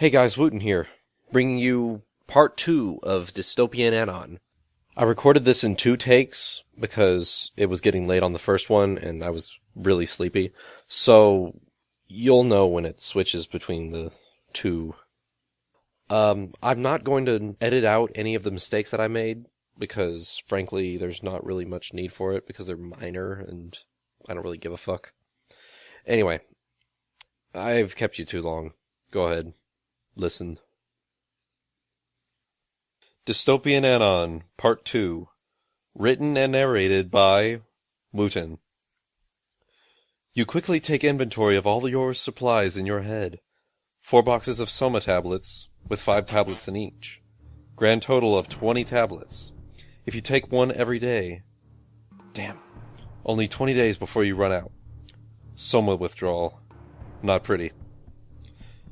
Hey guys, Wuten here, bringing you part 2 of Dystopian Anon. I recorded this in 2 takes because it was getting late on the first one and I was really sleepy, so you'll know when it switches between the two. I'm not going to edit out any of the mistakes that I made because, frankly, there's not really much need for it because they're minor and I don't really give a fuck. Anyway, I've kept you too long. Go ahead. Listen. Dystopian Anon, Part 2. Written and narrated by Wuten. You quickly take inventory of all your supplies in your head. 4 boxes of Soma tablets, with 5 tablets in each. Grand total of 20 tablets. If you take one every day... Damn. Only 20 days before you run out. Soma withdrawal. Not pretty.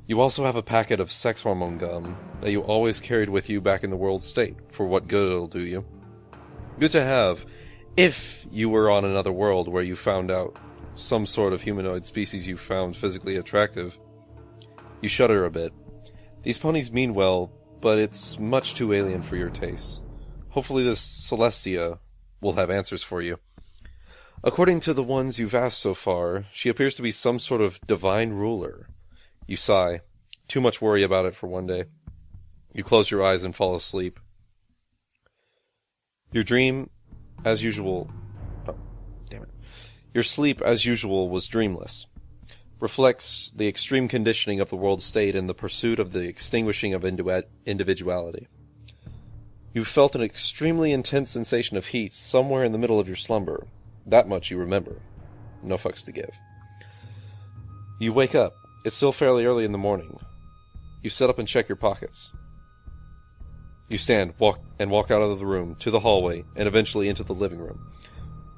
You also have a packet of sex hormone gum that you always carried with you back in the world state, for what good it'll do you. Good to have, if you were on another world where you found out some sort of humanoid species you found physically attractive. You shudder a bit. These ponies mean well, but it's much too alien for your tastes. Hopefully this Celestia will have answers for you. According to the ones you've asked so far, she appears to be some sort of divine ruler. You sigh. Too much worry about it for one day. You close your eyes and fall asleep. Your dream, as usual... Oh, damn it. Your sleep, as usual, was dreamless. Reflects the extreme conditioning of the world state and the pursuit of the extinguishing of individuality. You felt an extremely intense sensation of heat somewhere in the middle of your slumber. That much you remember. No fucks to give. You wake up. It's still fairly early in the morning. You sit up and check your pockets. You stand, walk out of the room, to the hallway, and eventually into the living room.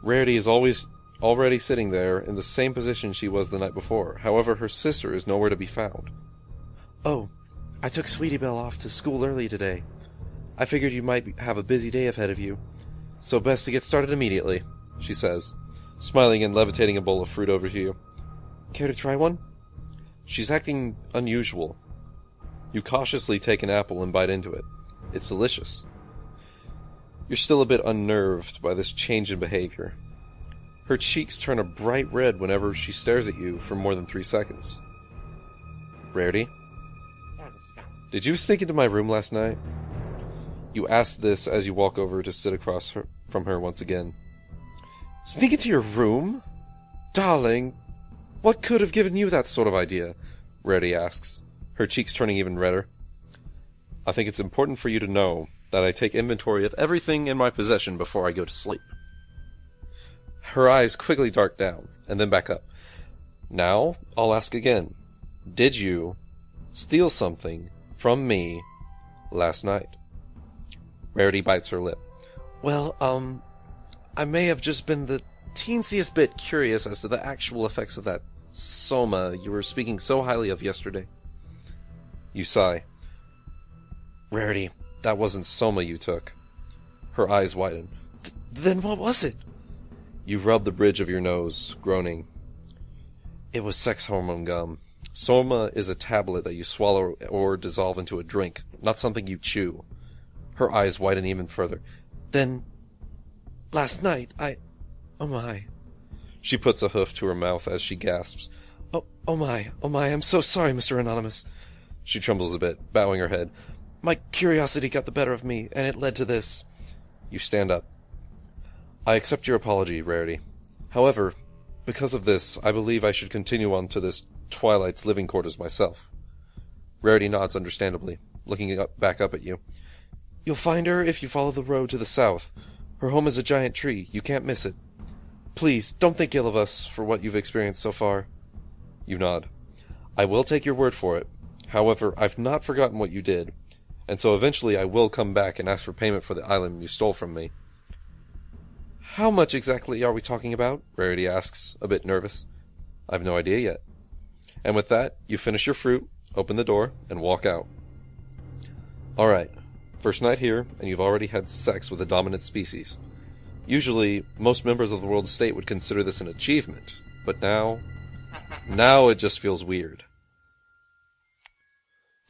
Rarity is already sitting there in the same position she was the night before. However, her sister is nowhere to be found. Oh, I took Sweetie Belle off to school early today. I figured you might have a busy day ahead of you, so best to get started immediately, she says, smiling and levitating a bowl of fruit over to you. Care to try one? She's acting unusual. You cautiously take an apple and bite into it. It's delicious. You're still a bit unnerved by this change in behavior. Her cheeks turn a bright red whenever she stares at you for more than 3 seconds. Rarity? Did you sneak into my room last night? You ask this as you walk over to sit across from her once again. Sneak into your room? Darling, what could have given you that sort of idea? Rarity asks, her cheeks turning even redder. I think it's important for you to know that I take inventory of everything in my possession before I go to sleep. Her eyes quickly dart down, and then back up. Now, I'll ask again. Did you steal something from me last night? Rarity bites her lip. Well, I may have just been the teensiest bit curious as to the actual effects of that Soma you were speaking so highly of yesterday. You sigh. Rarity, that wasn't Soma you took. Her eyes widen. Then what was it? You rub the bridge of your nose, groaning. It was sex hormone gum. Soma is a tablet that you swallow or dissolve into a drink, not something you chew. Her eyes widen even further. Then, last night, oh my. She puts a hoof to her mouth as she gasps. Oh my, I'm so sorry, Mr. Anonymous. She trembles a bit, bowing her head. My curiosity got the better of me, and it led to this. You stand up. I accept your apology, Rarity. However, because of this, I believe I should continue on to this Twilight's living quarters myself. Rarity nods understandably, looking back up at you. You'll find her if you follow the road to the south. Her home is a giant tree. You can't miss it. Please, don't think ill of us for what you've experienced so far. You nod. I will take your word for it. However, I've not forgotten what you did, and so eventually I will come back and ask for payment for the island you stole from me. How much exactly are we talking about? Rarity asks, a bit nervous. I've no idea yet. And with that, you finish your fruit, open the door, and walk out. Alright, first night here, and you've already had sex with a dominant species. Usually, most members of the world state would consider this an achievement, but now it just feels weird.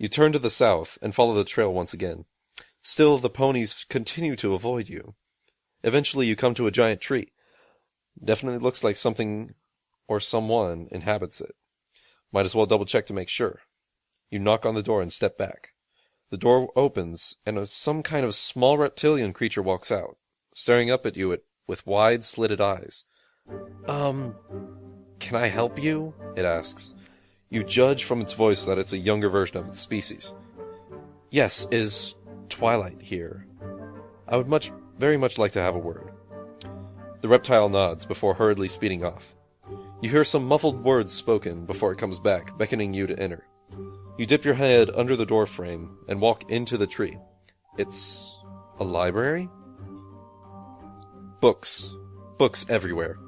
You turn to the south and follow the trail once again. Still, the ponies continue to avoid you. Eventually, you come to a giant tree. Definitely looks like something or someone inhabits it. Might as well double-check to make sure. You knock on the door and step back. The door opens, and some kind of small reptilian creature walks out, staring up at you with wide, slitted eyes. Can I help you? It asks. You judge from its voice that it's a younger version of its species. Yes, is Twilight here? I would very much like to have a word. The reptile nods before hurriedly speeding off. You hear some muffled words spoken before it comes back, beckoning you to enter. You dip your head under the door frame and walk into the tree. It's a library? Books. Books everywhere.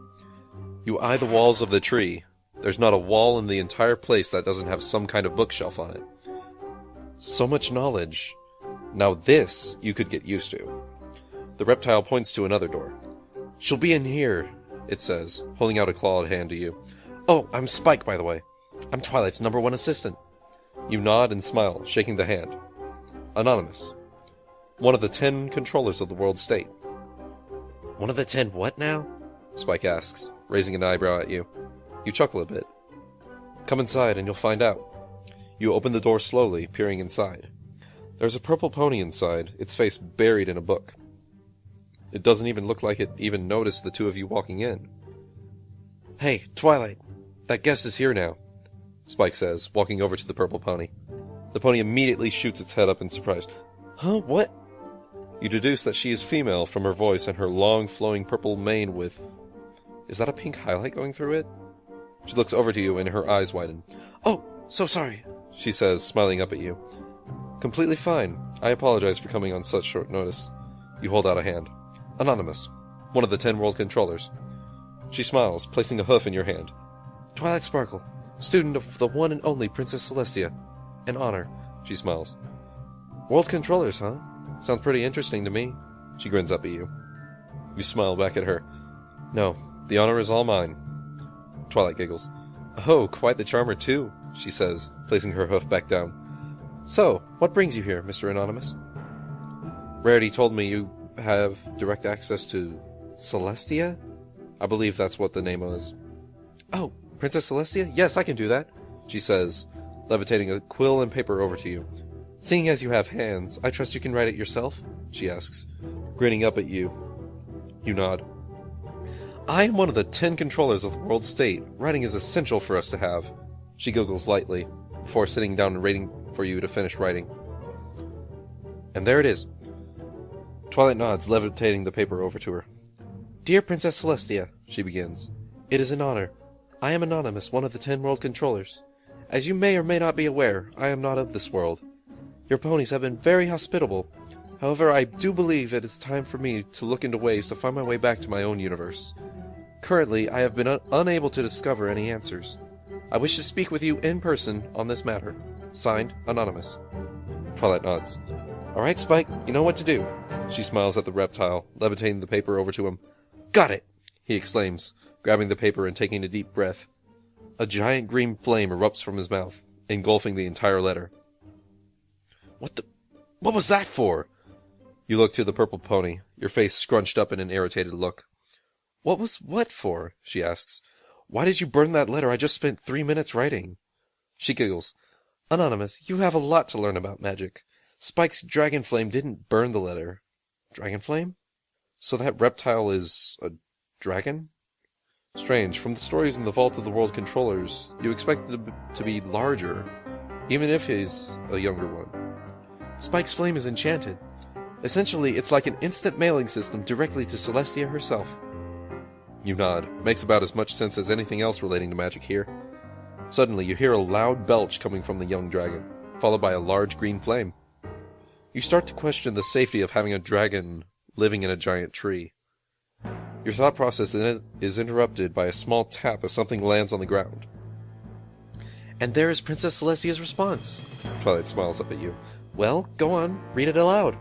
You eye the walls of the tree. There's not a wall in the entire place that doesn't have some kind of bookshelf on it. So much knowledge. Now this you could get used to. The reptile points to another door. She'll be in here, it says, holding out a clawed hand to you. Oh, I'm Spike, by the way. I'm Twilight's #1 assistant. You nod and smile, shaking the hand. Anonymous. One of the 10 controllers of the world state. One of the 10 what now? Spike asks, raising an eyebrow at you. You chuckle a bit. Come inside and you'll find out. You open the door slowly, peering inside. There's a purple pony inside, its face buried in a book. It doesn't even look like it even noticed the two of you walking in. Hey, Twilight, that guest is here now, Spike says, walking over to the purple pony. The pony immediately shoots its head up in surprise. Huh, what? You deduce that she is female from her voice and her long, flowing purple mane with... Is that a pink highlight going through it? She looks over to you and her eyes widen. Oh, so sorry, she says, smiling up at you. Completely fine. I apologize for coming on such short notice. You hold out a hand. Anonymous. One of the 10 world controllers. She smiles, placing a hoof in your hand. Twilight Sparkle. Student of the one and only Princess Celestia. An honor. She smiles. World controllers, huh? Sounds pretty interesting to me. She grins up at you. You smile back at her. No, the honor is all mine. Twilight giggles. Oh, quite the charmer too, she says, placing her hoof back down. So, what brings you here, Mr. Anonymous? Rarity told me you have direct access to Celestia? I believe that's what the name is. Oh, Princess Celestia? Yes, I can do that, she says, levitating a quill and paper over to you. Seeing as you have hands, I trust you can write it yourself? She asks, grinning up at you. You nod. I am one of the 10 controllers of the world state. Writing is essential for us to have. She giggles lightly, before sitting down and waiting for you to finish writing. And there it is. Twilight nods, levitating the paper over to her. Dear Princess Celestia, she begins, it is an honor. I am Anonymous, one of the 10 world controllers. As you may or may not be aware, I am not of this world. Your ponies have been very hospitable. However, I do believe it is time for me to look into ways to find my way back to my own universe. Currently, I have been unable to discover any answers. I wish to speak with you in person on this matter. Signed, Anonymous. Twilight nods. Alright, Spike, you know what to do. She smiles at the reptile, levitating the paper over to him. Got it! He exclaims, grabbing the paper and taking a deep breath. A giant green flame erupts from his mouth, engulfing the entire letter. What was that for? You look to the purple pony, your face scrunched up in an irritated look. What was what for? She asks. Why did you burn that letter I just spent 3 minutes writing? She giggles. Anonymous, you have a lot to learn about magic. Spike's dragon flame didn't burn the letter. Dragon flame? So that reptile is a dragon? Strange, from the stories in the Vault of the World Controllers, you expect it to be larger, even if he's a younger one. Spike's flame is enchanted. Essentially, it's like an instant mailing system directly to Celestia herself. You nod. Makes about as much sense as anything else relating to magic here. Suddenly, you hear a loud belch coming from the young dragon, followed by a large green flame. You start to question the safety of having a dragon living in a giant tree. Your thought process is interrupted by a small tap as something lands on the ground. And there is Princess Celestia's response. Twilight smiles up at you. Well, go on, read it aloud.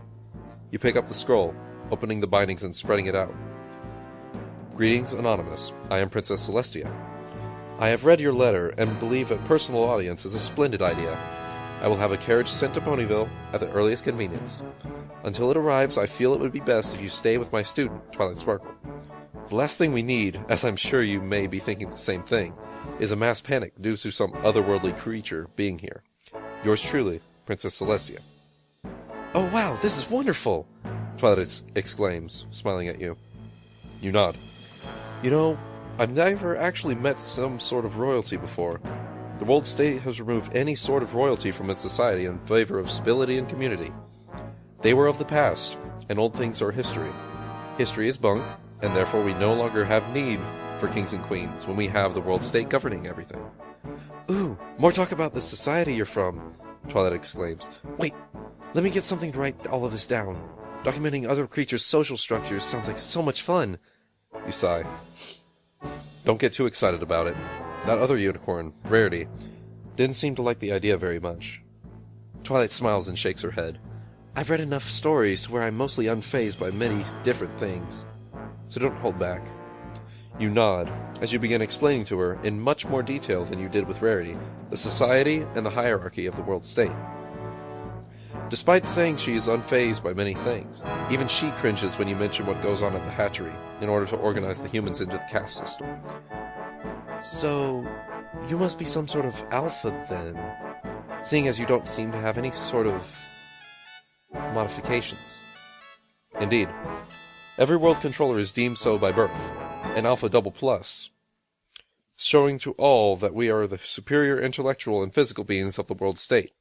You pick up the scroll, opening the bindings and spreading it out. Greetings, Anonymous. I am Princess Celestia. I have read your letter and believe a personal audience is a splendid idea. I will have a carriage sent to Ponyville at the earliest convenience. Until it arrives, I feel it would be best if you stay with my student, Twilight Sparkle. The last thing we need, as I'm sure you may be thinking the same thing, is a mass panic due to some otherworldly creature being here. Yours truly, Princess Celestia. Oh wow, this is wonderful! Twilight exclaims, smiling at you. You nod. You know, I've never actually met some sort of royalty before. The world state has removed any sort of royalty from its society in favor of stability and community. They were of the past, and old things are history. History is bunk, and therefore we no longer have need for kings and queens when we have the world state governing everything. Ooh, more talk about the society you're from, Twilight exclaims. Wait, let me get something to write all of this down. Documenting other creatures' social structures sounds like so much fun. You sigh. Don't get too excited about it. That other unicorn, Rarity, didn't seem to like the idea very much. Twilight smiles and shakes her head. I've read enough stories to where I'm mostly unfazed by many different things, so don't hold back. You nod as you begin explaining to her, in much more detail than you did with Rarity, the society and the hierarchy of the world state. Despite saying she is unfazed by many things, even she cringes when you mention what goes on at the hatchery in order to organize the humans into the caste system. So, you must be some sort of alpha then, seeing as you don't seem to have any sort of modifications. Indeed. Every world controller is deemed so by birth, an alpha double plus, showing to all that we are the superior intellectual and physical beings of the world state,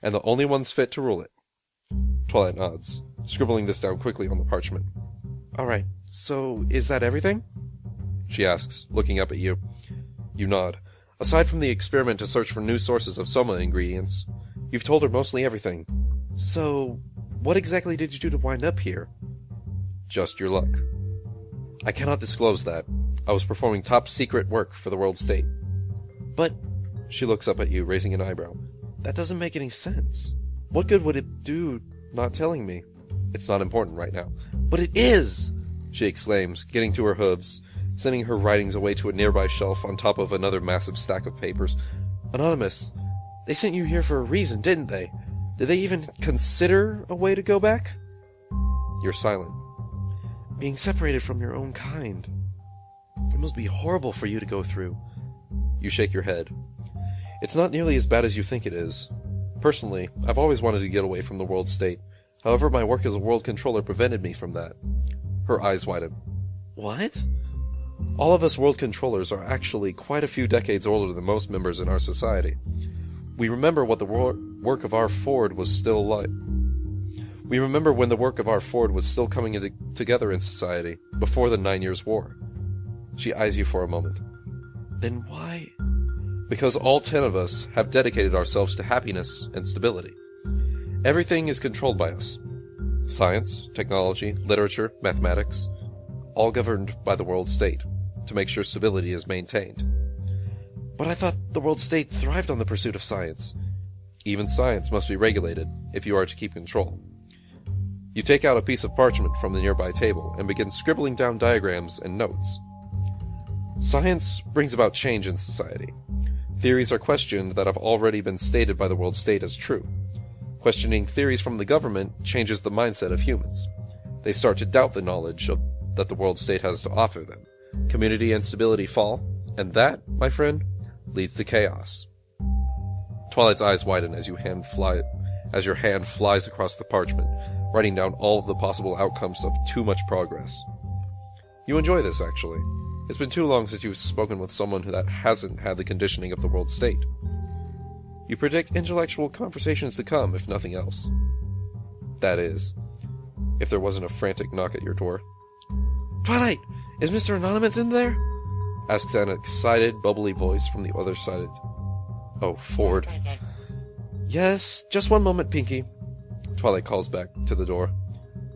and the only ones fit to rule it. Twilight nods, scribbling this down quickly on the parchment. Alright, so is that everything? She asks, looking up at you. You nod. Aside from the experiment to search for new sources of soma ingredients, you've told her mostly everything. So, what exactly did you do to wind up here? Just your luck. I cannot disclose that. I was performing top-secret work for the world state. But, she looks up at you, raising an eyebrow. That doesn't make any sense. What good would it do not telling me? It's not important right now. But it is! She exclaims, getting to her hooves, sending her writings away to a nearby shelf on top of another massive stack of papers. Anonymous, they sent you here for a reason, didn't they? Did they even consider a way to go back? You're silent. Being separated from your own kind. It must be horrible for you to go through. You shake your head. It's not nearly as bad as you think it is. Personally, I've always wanted to get away from the world state. However, my work as a world controller prevented me from that. Her eyes widen. What? All of us world controllers are actually quite a few decades older than most members in our society. We remember what the work of our Ford was still like. We remember when the work of our Ford was still coming together in society, before the 9 Years' War. She eyes you for a moment. Then why? Because all 10 of us have dedicated ourselves to happiness and stability. Everything is controlled by us. Science, technology, literature, mathematics, all governed by the world state, to make sure stability is maintained. But I thought the world state thrived on the pursuit of science. Even science must be regulated, if you are to keep control. You take out a piece of parchment from the nearby table, and begin scribbling down diagrams and notes. Science brings about change in society. Theories are questioned that have already been stated by the world state as true. Questioning theories from the government changes the mindset of humans. They start to doubt the knowledge that the world state has to offer them. Community and stability fall, and that, my friend, leads to chaos. Twilight's eyes widen as your hand flies across the parchment, writing down all of the possible outcomes of too much progress. You enjoy this, actually. It's been too long since you've spoken with someone that hasn't had the conditioning of the world state. You predict intellectual conversations to come, if nothing else. That is, if there wasn't a frantic knock at your door. Twilight! Is Mr. Anonymous in there? Asks an excited, bubbly voice from the other side. Oh, Ford. Yes, just one moment, Pinky. Twilight calls back to the door.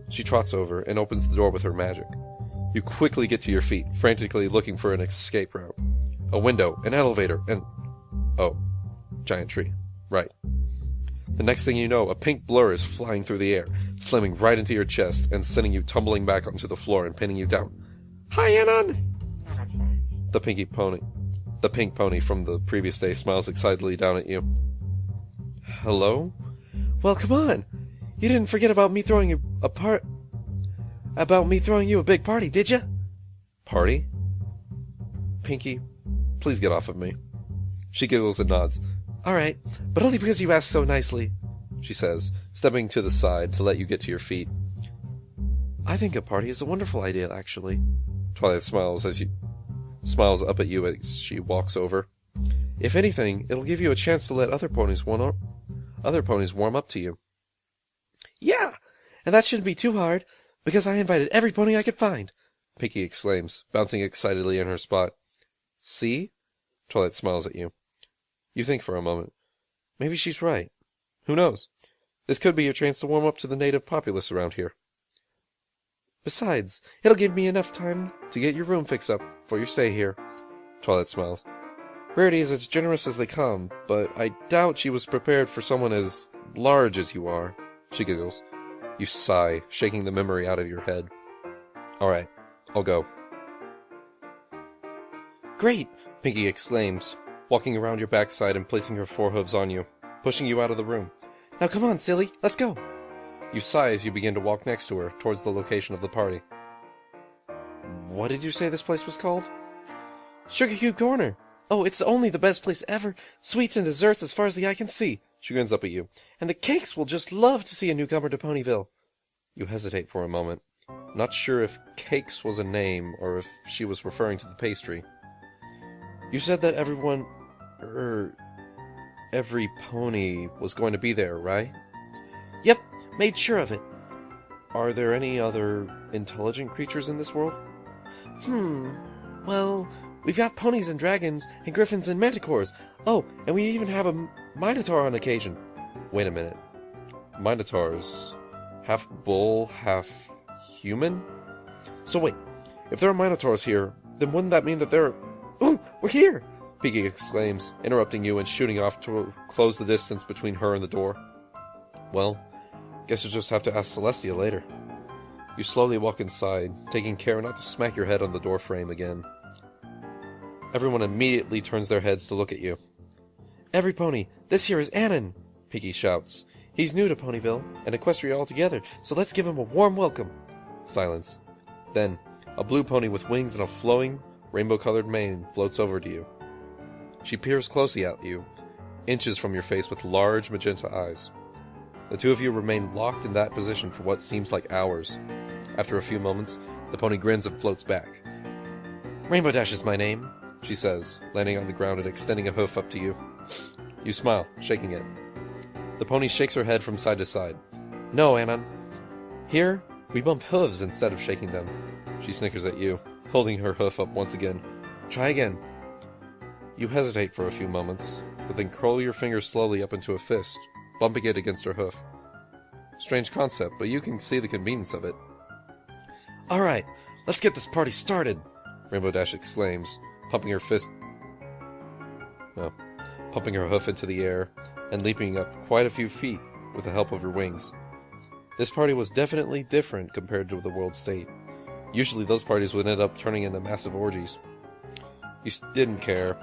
She trots over and opens the door with her magic. You quickly get to your feet, frantically looking for an escape route. A window, an elevator, and... oh, giant tree. Right. The next thing you know, a pink blur is flying through the air, slamming right into your chest and sending you tumbling back onto the floor and pinning you down. Hi, Anon! The pink pony from the previous day smiles excitedly down at you. hello? Well, come on! You didn't forget about me throwing you a big party, did ya? Party? Pinky, please get off of me. She giggles and nods. Alright, but only because you asked so nicely, she says, stepping to the side to let you get to your feet. I think a party is a wonderful idea, actually. Twilight smiles up at you as she walks over. If anything, it'll give you a chance to let other ponies warm up to you. Yeah, and that shouldn't be too hard, because I invited every pony I could find, Pinky exclaims, bouncing excitedly in her spot. See? Twilight smiles at you. You think for a moment. Maybe she's right. Who knows? This could be your chance to warm up to the native populace around here. Besides, it'll give me enough time to get your room fixed up for your stay here. Twilight smiles. Rarity is as generous as they come, but I doubt she was prepared for someone as large as you are. She giggles. You sigh, shaking the memory out of your head. Alright, I'll go. Great! Pinky exclaims, walking around your backside and placing her forehooves on you, pushing you out of the room. Now come on, silly, let's go! You sigh as you begin to walk next to her, towards the location of the party. What did you say this place was called? Sugar Cube Corner! Oh, it's only the best place ever! Sweets and desserts as far as the eye can see! She grins up at you. And the cakes will just love to see a newcomer to Ponyville. You hesitate for a moment, not sure if cakes was a name, or if she was referring to the pastry. You said that every pony was going to be there, right? Yep, made sure of it. Are there any other intelligent creatures in this world? Well, we've got ponies and dragons, and griffins and manticores. Oh, and we even have a minotaur on occasion. Wait a minute. Minotaurs? Half bull, half human? So wait, if there are minotaurs here, then wouldn't that mean that there are... Ooh, we're here! Pinky exclaims, interrupting you and shooting off to close the distance between her and the door. Well, guess you'll just have to ask Celestia later. You slowly walk inside, taking care not to smack your head on the door frame again. Everyone immediately turns their heads to look at you. Every pony, this here is Anon! Pinky shouts. He's new to Ponyville, and Equestria altogether, so let's give him a warm welcome. Silence. Then, a blue pony with wings and a flowing, rainbow-colored mane floats over to you. She peers closely at you, inches from your face with large magenta eyes. The two of you remain locked in that position for what seems like hours. After a few moments, the pony grins and floats back. Rainbow Dash is my name, she says, landing on the ground and extending a hoof up to you. You smile, shaking it. The pony shakes her head from side to side. No, Anon. Here, we bump hooves instead of shaking them. She snickers at you, holding her hoof up once again. Try again. You hesitate for a few moments, but then curl your fingers slowly up into a fist, bumping it against her hoof. Strange concept, but you can see the convenience of it. Alright, let's get this party started, Rainbow Dash exclaims, pumping her hoof into the air, and leaping up quite a few feet with the help of her wings. This party was definitely different compared to the world state. Usually those parties would end up turning into massive orgies. You didn't care.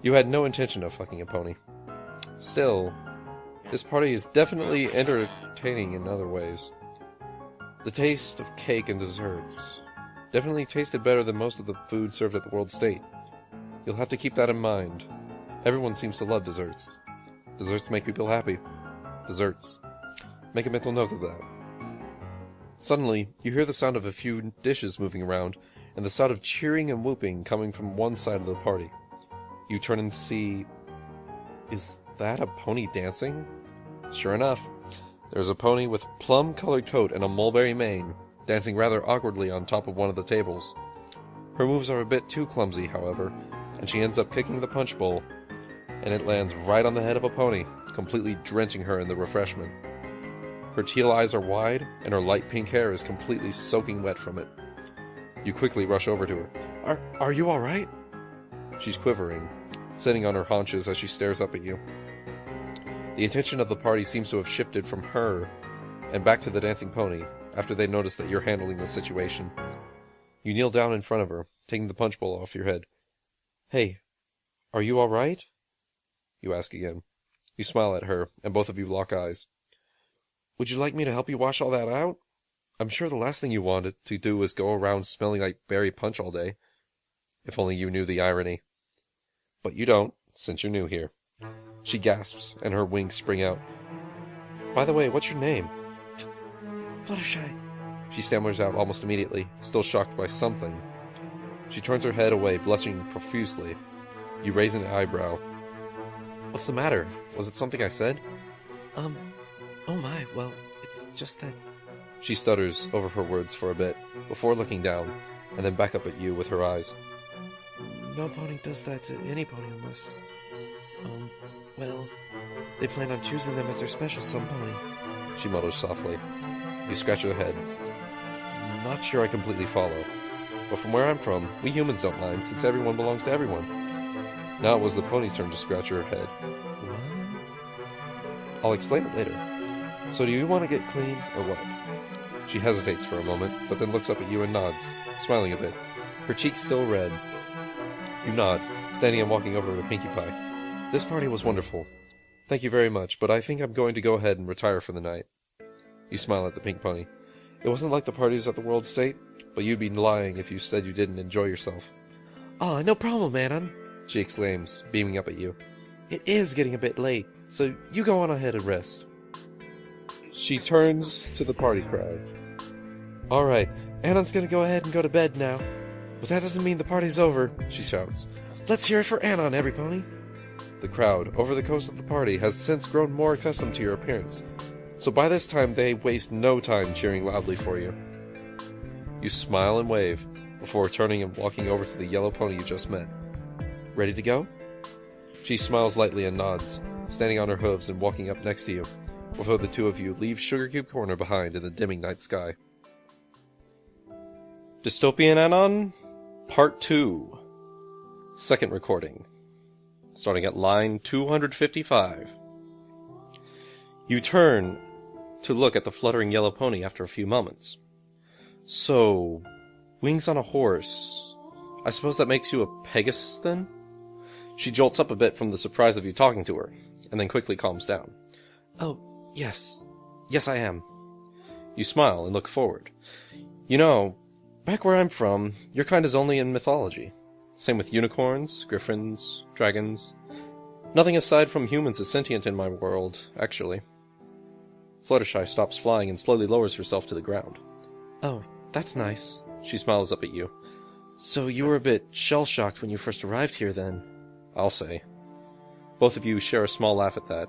You had no intention of fucking a pony. Still, this party is definitely entertaining in other ways. The taste of cake and desserts definitely tasted better than most of the food served at the world state. You'll have to keep that in mind. Everyone seems to love desserts. Desserts make people happy. Desserts. Make a mental note of that. Suddenly, you hear the sound of a few dishes moving around, and the sound of cheering and whooping coming from one side of the party. You turn and see... Is that a pony dancing? Sure enough, there's a pony with a plum-colored coat and a mulberry mane, dancing rather awkwardly on top of one of the tables. Her moves are a bit too clumsy, however, and she ends up kicking the punch bowl, and it lands right on the head of a pony, completely drenching her in the refreshment. Her teal eyes are wide, and her light pink hair is completely soaking wet from it. You quickly rush over to her. Are you alright? She's quivering, sitting on her haunches as she stares up at you. The attention of the party seems to have shifted from her and back to the dancing pony after they notice that you're handling the situation. You kneel down in front of her, taking the punch bowl off your head. Hey, are you alright? You ask again. You smile at her, and both of you lock eyes. Would you like me to help you wash all that out? I'm sure the last thing you wanted to do was go around smelling like berry punch all day. If only you knew the irony. But you don't, since you're new here. She gasps, and her wings spring out. By the way, what's your name? Fluttershy. She stammers out almost immediately, still shocked by something. She turns her head away, blushing profusely. You raise an eyebrow. What's the matter? Was it something I said? Oh my, well, it's just that... She stutters over her words for a bit, before looking down, and then back up at you with her eyes. No pony does that to any pony unless... well, they plan on choosing them as their special some pony. She mutters softly. You scratch her head. Not sure I completely follow. But from where I'm from, we humans don't mind, since everyone belongs to everyone. Now it was the pony's turn to scratch her head. What? I'll explain it later. So do you want to get clean, or what? She hesitates for a moment, but then looks up at you and nods, smiling a bit, her cheeks still red. You nod, standing and walking over to Pinkie Pie. This party was wonderful. Thank you very much, but I think I'm going to go ahead and retire for the night. You smile at the pink pony. It wasn't like the parties at the World State, but you'd be lying if you said you didn't enjoy yourself. Oh, no problem, Anon, she exclaims, beaming up at you. It is getting a bit late, so you go on ahead and rest. She turns to the party crowd. Alright, Anon's gonna go ahead and go to bed now. But that doesn't mean the party's over, she shouts. Let's hear it for Anon, every pony. The crowd, over the course of the party, has since grown more accustomed to your appearance, so by this time they waste no time cheering loudly for you. You smile and wave, before turning and walking over to the yellow pony you just met. Ready to go? She smiles lightly and nods, standing on her hooves and walking up next to you, before the two of you leave Sugar Cube Corner behind in the dimming night sky. Dystopian Anon, Part 2. Second recording. Starting at line 255. You turn to look at the fluttering yellow pony after a few moments. So, wings on a horse. I suppose that makes you a Pegasus, then? She jolts up a bit from the surprise of you talking to her, and then quickly calms down. Oh, yes. Yes, I am. You smile and look forward. You know, back where I'm from, your kind is only in mythology. Same with unicorns, griffins, dragons. Nothing aside from humans is sentient in my world, actually. Fluttershy stops flying and slowly lowers herself to the ground. Oh, that's nice. She smiles up at you. So you were a bit shell-shocked when you first arrived here, then? I'll say. Both of you share a small laugh at that.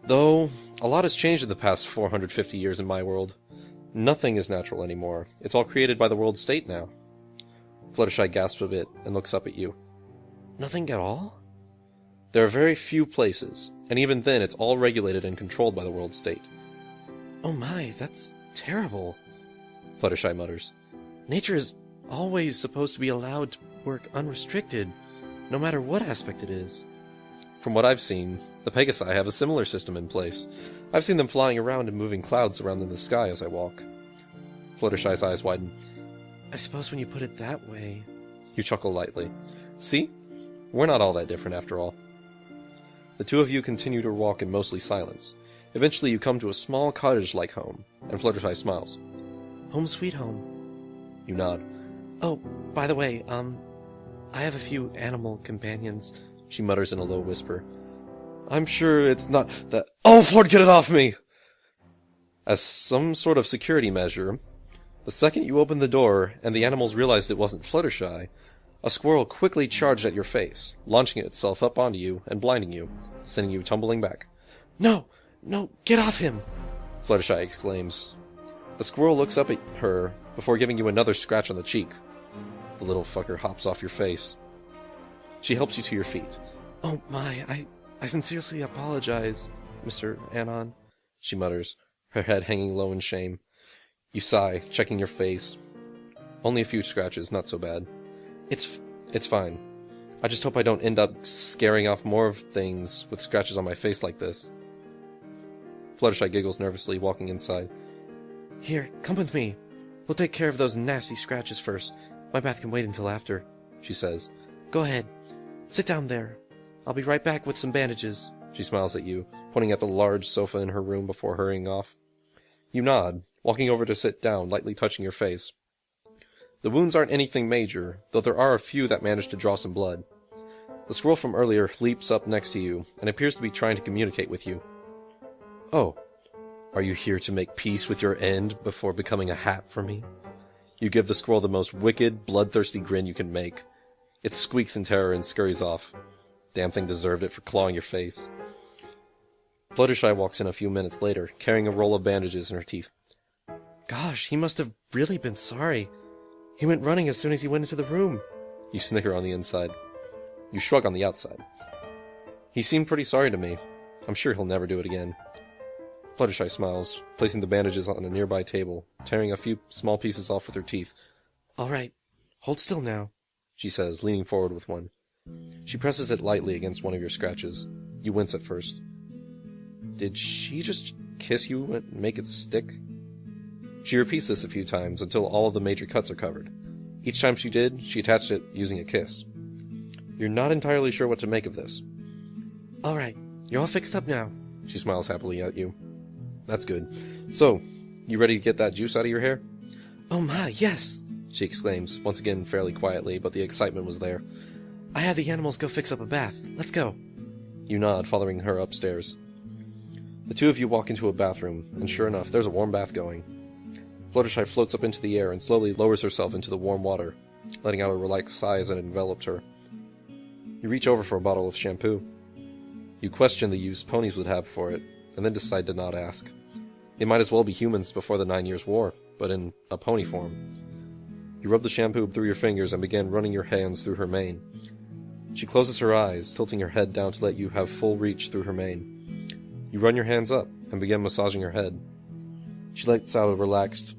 Though, a lot has changed in the past 450 years in my world. Nothing is natural anymore. It's all created by the world state now. Fluttershy gasps a bit and looks up at you. Nothing at all? There are very few places, and even then it's all regulated and controlled by the world state. Oh my, that's terrible. Fluttershy mutters. Nature is always supposed to be allowed to work unrestricted, no matter what aspect it is. From what I've seen, the Pegasi have a similar system in place. I've seen them flying around and moving clouds around in the sky as I walk. Fluttershy's eyes widen. I suppose when you put it that way... You chuckle lightly. See? We're not all that different after all. The two of you continue to walk in mostly silence. Eventually you come to a small cottage-like home, and Fluttershy smiles. Home sweet home. You nod. Oh, by the way, I have a few animal companions, she mutters in a low whisper. I'm sure it's not that— Oh, Ford, get it off me! As some sort of security measure, the second you opened the door and the animals realized it wasn't Fluttershy, a squirrel quickly charged at your face, launching itself up onto you and blinding you, sending you tumbling back. No! No, get off him! Fluttershy exclaims. The squirrel looks up at her before giving you another scratch on the cheek. The little fucker hops off your face. She helps you to your feet. Oh my, I sincerely apologize, Mr. Anon, she mutters, her head hanging low in shame. You sigh, checking your face. Only a few scratches, not so bad. It's fine. I just hope I don't end up scaring off more of things with scratches on my face like this. Fluttershy giggles nervously, walking inside. Here, come with me. We'll take care of those nasty scratches first. My bath can wait until after, she says. Go ahead. Sit down there. I'll be right back with some bandages. She smiles at you, pointing at the large sofa in her room before hurrying off. You nod, walking over to sit down, lightly touching your face. The wounds aren't anything major, though there are a few that manage to draw some blood. The squirrel from earlier leaps up next to you, and appears to be trying to communicate with you. Oh, are you here to make peace with your end before becoming a hat for me? You give the squirrel the most wicked, bloodthirsty grin you can make. It squeaks in terror and scurries off. Damn thing deserved it for clawing your face. Fluttershy walks in a few minutes later, carrying a roll of bandages in her teeth. Gosh, he must have really been sorry. He went running as soon as he went into the room. You snicker on the inside. You shrug on the outside. He seemed pretty sorry to me. I'm sure he'll never do it again. Fluttershy smiles, placing the bandages on a nearby table, tearing a few small pieces off with her teeth. All right, hold still now, she says, leaning forward with one. She presses it lightly against one of your scratches. You wince at first. Did she just kiss you and make it stick? She repeats this a few times until all of the major cuts are covered. Each time she did, she attached it using a kiss. You're not entirely sure what to make of this. All right, you're all fixed up now. She smiles happily at you. That's good. So, you ready to get that juice out of your hair? Oh my, yes, she exclaims, once again fairly quietly, but the excitement was there. I had the animals go fix up a bath. Let's go. You nod, following her upstairs. The two of you walk into a bathroom, and sure enough, there's a warm bath going. Fluttershy floats up into the air and slowly lowers herself into the warm water, letting out a relaxed sigh as it enveloped her. You reach over for a bottle of shampoo. You question the use ponies would have for it, and then decide to not ask. They might as well be humans before the 9 Years' War, but in a pony form. You rub the shampoo through your fingers and begin running your hands through her mane. She closes her eyes, tilting her head down to let you have full reach through her mane. You run your hands up and begin massaging her head. She lets out a relaxed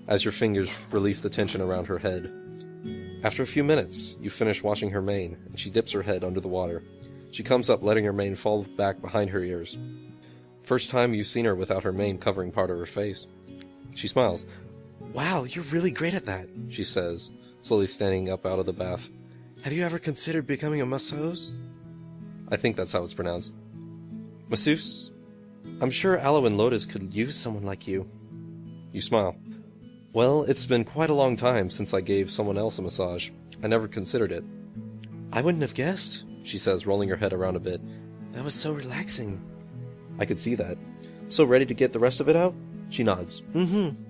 as your fingers release the tension around her head. After a few minutes, you finish washing her mane, and she dips her head under the water. She comes up, letting her mane fall back behind her ears. First time you've seen her without her mane covering part of her face. She smiles. Wow, you're really great at that, she says, slowly standing up out of the bath. Have you ever considered becoming a masseuse? I think that's how it's pronounced. Masseuse? I'm sure Aloe and Lotus could use someone like you. You smile. Well, it's been quite a long time since I gave someone else a massage. I never considered it. I wouldn't have guessed, she says, rolling her head around a bit. That was so relaxing. I could see that. So ready to get the rest of it out? She nods. Mm-hmm.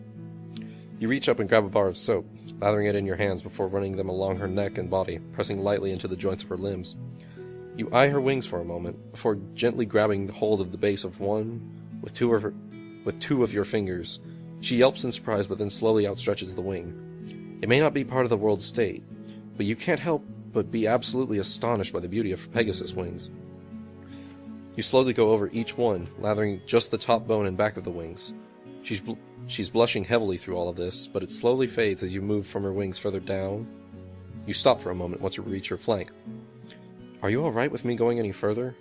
You reach up and grab a bar of soap, lathering it in your hands before running them along her neck and body, pressing lightly into the joints of her limbs. You eye her wings for a moment, before gently grabbing hold of the base of one with two of your fingers. She yelps in surprise, but then slowly outstretches the wing. It may not be part of the world state, but you can't help but be absolutely astonished by the beauty of Pegasus wings. You slowly go over each one, lathering just the top bone and back of the wings. She's blushing heavily through all of this, but it slowly fades as you move from her wings further down. You stop for a moment once you reach her flank. Are you alright with me going any further?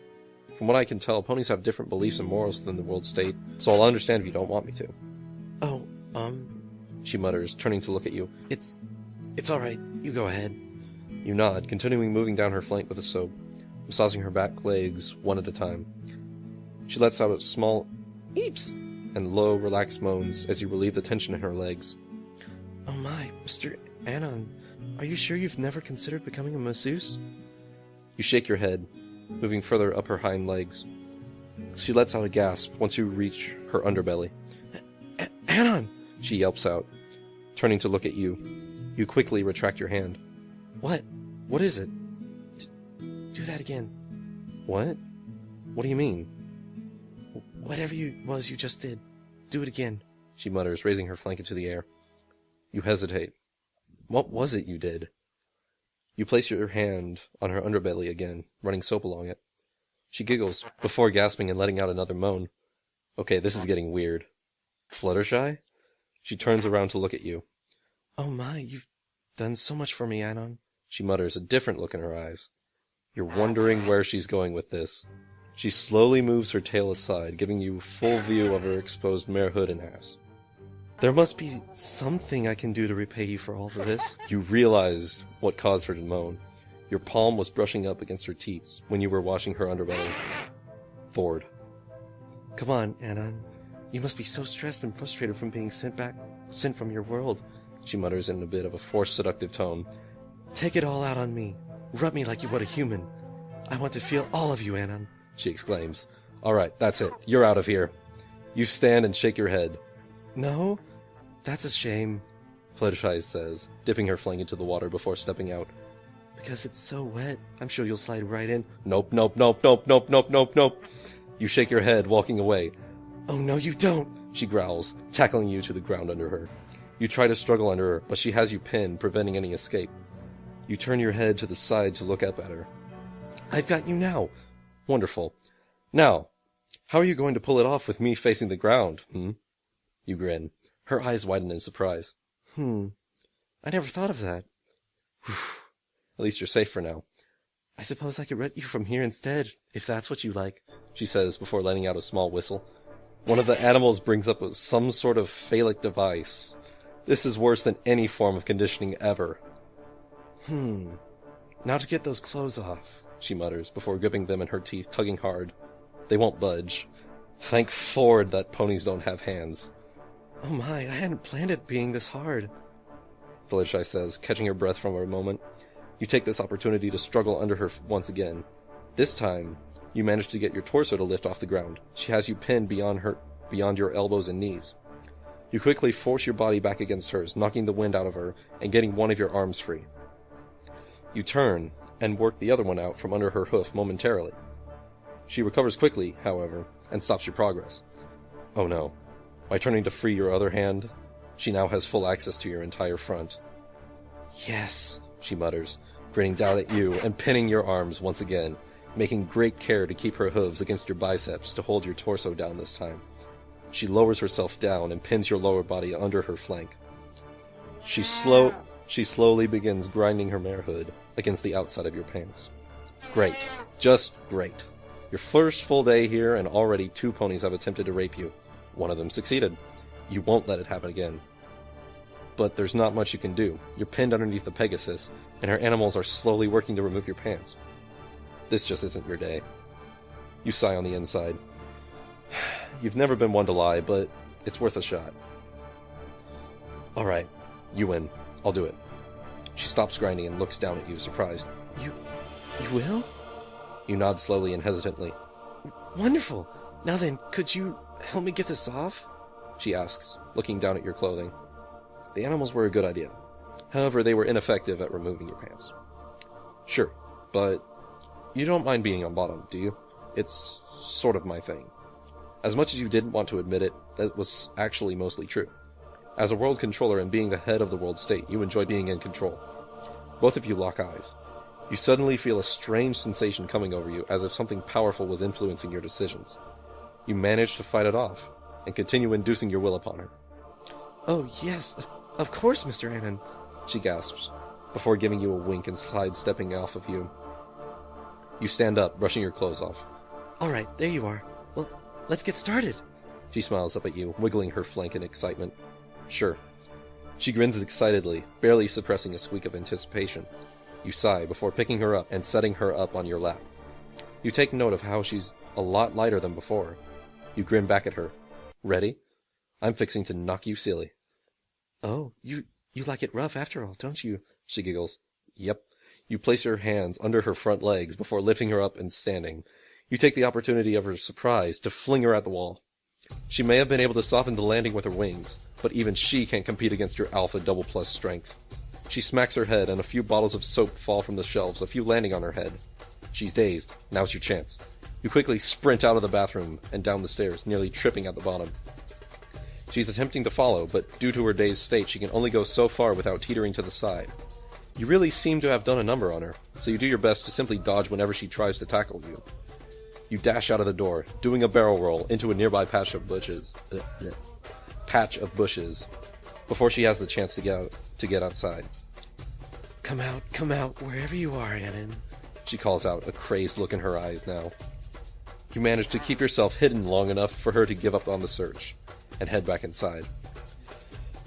From what I can tell, ponies have different beliefs and morals than the world state, so I'll understand if you don't want me to. Oh, she mutters, turning to look at you. It's alright. You go ahead. You nod, continuing moving down her flank with the soap, massaging her back legs one at a time. She lets out a small eeps and low, relaxed moans as you relieve the tension in her legs. Oh my, Mr. Anon, are you sure you've never considered becoming a masseuse? You shake your head, moving further up her hind legs. She lets out a gasp once you reach her underbelly. Anon! She yelps out, turning to look at you. You quickly retract your hand. What? What is it? Do that again. What? What do you mean? Whatever you just did. Do it again, she mutters, raising her flank into the air. You hesitate. What was it you did? You place your hand on her underbelly again, running soap along it. She giggles, before gasping and letting out another moan. Okay, this is getting weird. Fluttershy? She turns around to look at you. Oh my, you've done so much for me, Anon. She mutters, a different look in her eyes. You're wondering where she's going with this. She slowly moves her tail aside, giving you full view of her exposed mare hood and ass. There must be something I can do to repay you for all of this. You realized what caused her to moan. Your palm was brushing up against her teats when you were washing her underbelly. Ford. Come on, Anon. You must be so stressed and frustrated from being sent from your world, she mutters in a bit of a forced seductive tone. Take it all out on me. Rub me like you would a human. I want to feel all of you, Anon, she exclaims. All right, that's it. You're out of here. You stand and shake your head. No? That's a shame, Fluttershy says, dipping her flank into the water before stepping out. Because it's so wet. I'm sure you'll slide right in. Nope, nope, nope, nope, nope, nope, nope, nope. You shake your head, walking away. Oh, no, you don't, she growls, tackling you to the ground under her. You try to struggle under her, but she has you pinned, preventing any escape. You turn your head to the side to look up at her. I've got you now. Wonderful. Now, how are you going to pull it off with me facing the ground, You grin. Her eyes widen in surprise. I never thought of that. Whew. At least you're safe for now. I suppose I could rent you from here instead, if that's what you like, she says before letting out a small whistle. One of the animals brings up some sort of phallic device. This is worse than any form of conditioning ever. Now to get those clothes off, she mutters before gripping them in her teeth, tugging hard. They won't budge. Thank Ford that ponies don't have hands. Oh my, I hadn't planned it being this hard, Fluttershy says, catching her breath from a moment. You take this opportunity to struggle under her once again. This time, you manage to get your torso to lift off the ground. She has you pinned beyond your elbows and knees. You quickly force your body back against hers, knocking the wind out of her and getting one of your arms free. You turn and work the other one out from under her hoof momentarily. She recovers quickly, however, and stops your progress. Oh no. By turning to free your other hand, she now has full access to your entire front. Yes, she mutters, grinning down at you and pinning your arms once again, making great care to keep her hooves against your biceps to hold your torso down this time. She lowers herself down and pins your lower body under her flank. She slowly begins grinding her marehood against the outside of your pants. Great. Just great. Your first full day here, and already 2 ponies have attempted to rape you. One of them succeeded. You won't let it happen again. But there's not much you can do. You're pinned underneath the Pegasus, and her animals are slowly working to remove your pants. This just isn't your day. You sigh on the inside. You've never been one to lie, but it's worth a shot. Alright, you win. I'll do it. She stops grinding and looks down at you, surprised. You will? You nod slowly and hesitantly. Wonderful! Now then, could you help me get this off? She asks, looking down at your clothing. The animals were a good idea. However, they were ineffective at removing your pants. Sure, but you don't mind being on bottom, do you? It's sort of my thing. As much as you didn't want to admit it, that was actually mostly true. As a world controller and being the head of the world state, you enjoy being in control. Both of you lock eyes. You suddenly feel a strange sensation coming over you, as if something powerful was influencing your decisions. You manage to fight it off, and continue inducing your will upon her. Oh, yes, of course, Mr. Anon, she gasps, before giving you a wink and sidestepping off of you. You stand up, brushing your clothes off. All right, there you are. Well, let's get started. She smiles up at you, wiggling her flank in excitement. Sure. She grins excitedly, barely suppressing a squeak of anticipation. You sigh before picking her up and setting her up on your lap. You take note of how she's a lot lighter than before. You grin back at her. Ready? I'm fixing to knock you silly. Oh, you like it rough after all, don't you? She giggles. Yep. You place your hands under her front legs before lifting her up and standing. You take the opportunity of her surprise to fling her at the wall. She may have been able to soften the landing with her wings, but even she can't compete against your alpha double plus strength. She smacks her head and a few bottles of soap fall from the shelves, a few landing on her head. She's dazed. Now's your chance. You quickly sprint out of the bathroom and down the stairs, nearly tripping at the bottom. She's attempting to follow, but due to her dazed state, she can only go so far without teetering to the side. You really seem to have done a number on her, so you do your best to simply dodge whenever she tries to tackle you. You dash out of the door, doing a barrel roll into a nearby patch of bushes, before she has the chance to get outside. Come out, wherever you are, Anon, she calls out, a crazed look in her eyes now. You manage to keep yourself hidden long enough for her to give up on the search, and head back inside.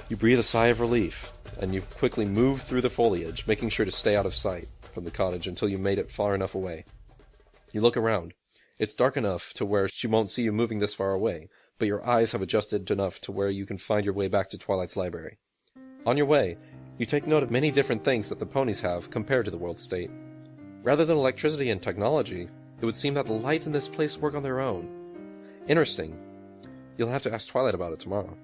You breathe a sigh of relief, and you quickly move through the foliage, making sure to stay out of sight. from the cottage until you made it far enough away. You look around. It's dark enough to where she won't see you moving this far away, but your eyes have adjusted enough to where you can find your way back to Twilight's library. On your way, you take note of many different things that the ponies have compared to the world state. Rather than electricity and technology, it would seem that the lights in this place work on their own. Interesting. You'll have to ask Twilight about it tomorrow.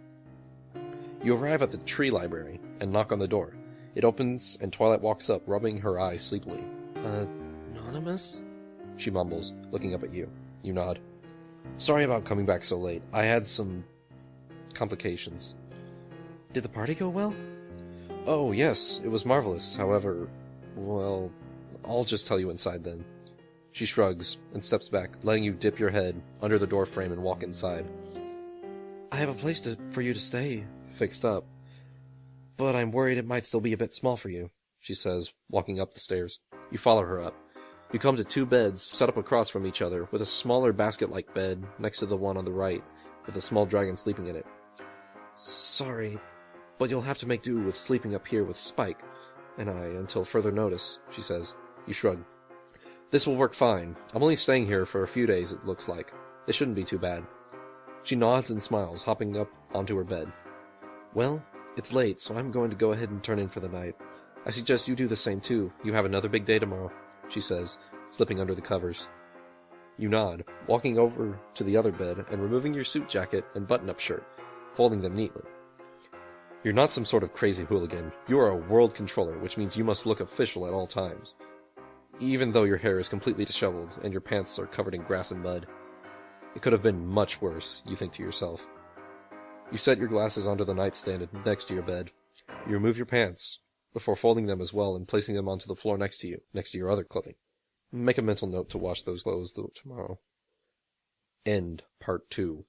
You arrive at the tree library and knock on the door. It opens and Twilight walks up, rubbing her eyes sleepily. Anonymous? She mumbles, looking up at you. You nod. Sorry about coming back so late. I had some complications. Did the party go well? Oh, yes, it was marvelous. However, well, I'll just tell you inside then. She shrugs and steps back, letting you dip your head under the door frame and walk inside. I have a place for you to stay, fixed up. But I'm worried it might still be a bit small for you, she says, walking up the stairs. You follow her up. You come to 2 beds set up across from each other, with a smaller basket-like bed next to the one on the right, with a small dragon sleeping in it. Sorry, but you'll have to make do with sleeping up here with Spike and I until further notice, she says. You shrug. This will work fine. I'm only staying here for a few days, it looks like. It shouldn't be too bad. She nods and smiles, hopping up onto her bed. Well, it's late, so I'm going to go ahead and turn in for the night. I suggest you do the same too. You have another big day tomorrow, she says, slipping under the covers. You nod, walking over to the other bed and removing your suit jacket and button-up shirt, folding them neatly. You're not some sort of crazy hooligan. You are a world controller, which means you must look official at all times. Even though your hair is completely disheveled and your pants are covered in grass and mud. It could have been much worse, you think to yourself. You set your glasses onto the nightstand next to your bed. You remove your pants, before folding them as well and placing them onto the floor next to you, next to your other clothing. Make a mental note to wash those clothes tomorrow. End Part 2.